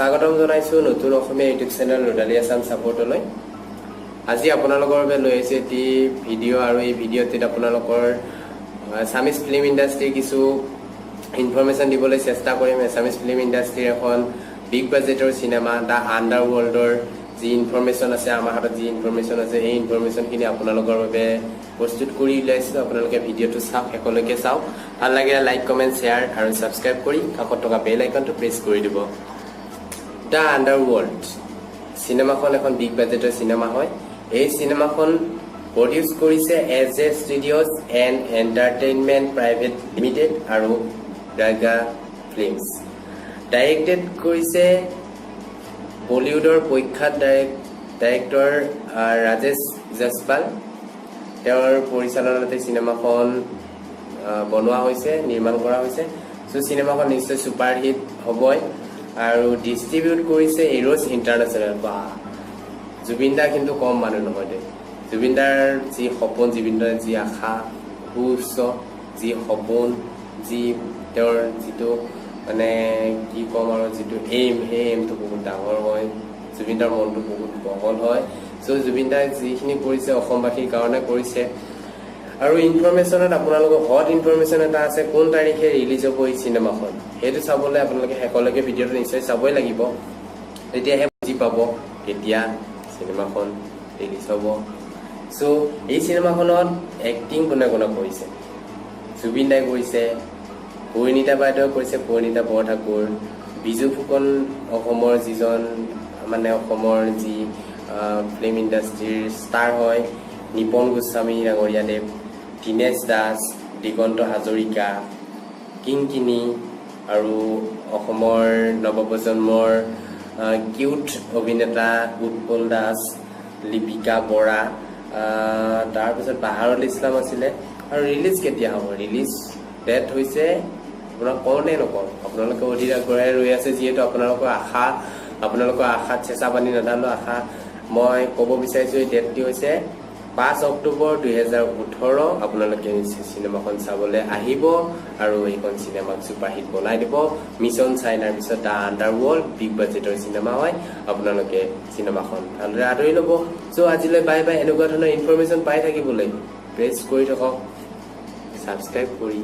স্বাগতম জনাইছো নতুন অসমীয়া ইউটিউব চেনেল ৰুদালি আসাম সাপোৰ্টলৈ। আজি আপোনালোকৰ বাবে লৈ আহিছো এটি ভিডিঅ' আৰু এই ভিডিঅ'টিত আপোনালোকৰ আসামিজ ফিল্ম ইণ্ডাষ্ট্ৰীৰ কিছু ইনফৰমেশ্যন দিবলৈ চেষ্টা কৰিম। আসামিজ ফিল্ম ইণ্ডাষ্ট্ৰীৰ এখন বিগ বাজেটৰ চিনেমা দ্য আণ্ডাৰৱৰ্ল্ডৰ যি ইনফৰমেশ্যন আছে, আমাৰ হাতত যি ইনফৰমেশ্যন আছে, এই ইনফৰমেশ্যনখিনি আপোনালোকৰ বাবে প্ৰস্তুত কৰি উলিয়াইছো। আপোনালোকে ভিডিঅ'টো চাওক, শেষলৈকে চাওক। ভাল লাগিলে লাইক, কমেণ্ট, শ্বেয়াৰ আৰু ছাবস্ক্ৰাইব কৰি কাষত থকা বেল আইকনটো প্ৰেছ কৰি দিব। দ্য আণ্ডাৰৱৰ্ল্ড চিনেমাখন এখন বিগ বাজেটৰ চিনেমা হয়। এই চিনেমাখন প্ৰডিউচ কৰিছে AJ studios and entertainment private limited আৰু গাগা ফিল্মছ। ডাইৰেক্টেড কৰিছে বলিউডৰ প্ৰখ্যাত ডাইৰেক্টৰ ৰাজেশ জয়ছপাল। তেওঁৰ পৰিচালনাতে চিনেমাখন বনোৱা হৈছে, নিৰ্মাণ কৰা হৈছে। চ' চিনেমাখন নিশ্চয় ছুপাৰ হিট হ'বই। আৰু ডিষ্ট্ৰিবিউট কৰিছে এৰ'জ ইণ্টাৰনেশ্যনেল। বা জুবিন দা কিন্তু কম মানুহ নহয় দেই। জুবিন দাৰ যি সপোন, জুবিন দাৰ যি আশা, সুউচ্চ যি সপোন, যি তেওঁৰ যিটো মানে কি ক'ম আৰু যিটো এইম, সেই এইমটো বহুত ডাঙৰ হয়। জুবিন দাৰ মনটো বহুত বহল হয়। চ' জুবিন দাই যিখিনি কৰিছে অসমবাসীৰ কাৰণে কৰিছে। আৰু ইনফৰমেশ্যনত আপোনালোকৰ হট ইনফৰমেশ্যন এটা আছে, কোন তাৰিখে ৰিলিজ হ'ব এই চিনেমাখন। সেইটো চাবলৈ আপোনালোকে শেষলৈকে ভিডিঅ'টো নিশ্চয় চাবই লাগিব। তেতিয়াহে বুজি পাব কেতিয়া চিনেমাখন ৰিলিজ হ'ব। চ' এই চিনেমাখনত এক্টিং কোনে কোনে কৰিছে? জুবিন দাই কৰিছে, পৰিণীতা বাইদেউ কৰিছে, পৰিণীতা বৰঠাকুৰ, বিজু ফুকন, অসমৰ যিজন মানে অসমৰ যি ফিল্ম ইণ্ডাষ্ট্ৰীৰ ষ্টাৰ হয়, নিপন গোস্বামী ডাঙৰীয়াদেৱ, দীনেশ দাস, দিগন্ত হাজৰিকা, কিংকিনী আৰু অসমৰ নৱপ্ৰজন্মৰ কিউট অভিনেতা উৎপল দাস, লিপিকা বৰা, তাৰপিছত বাহাৰুল ইছলাম আছিলে। আৰু ৰিলিজ কেতিয়া হ'ব? ৰিলিজ ডেট হৈছে আপোনাক কওঁ নে নকওঁ? আপোনালোকে অধীৰ আগ্ৰহেৰে ৰৈ আছে যিহেতু আপোনালোকৰ আশাত চেঁচা পানী নেদালো। আশা মই ক'ব বিচাৰিছোঁ এই ডেটটি হৈছে 5 অক্টোবৰ 2018। আপোনালোকে নিশ্চয় চিনেমাখন চাবলৈ আহিব আৰু এইখন চিনেমাক ছুপাৰহিট বনাই দিব। মিছন চাইনাৰ পিছত দ্য আণ্ডাৰৱৰ্ল্ড বিগ বাজেটৰ চিনেমা হয়। আপোনালোকে চিনেমাখন ভালদৰে আদৰি ল'ব। চ' আজিলৈ বাই বাই। এনেকুৱা ধৰণৰ ইনফৰমেশ্যন পাই থাকিবলৈ প্ৰেছ কৰি থাকক, ছাবস্ক্ৰাইব কৰি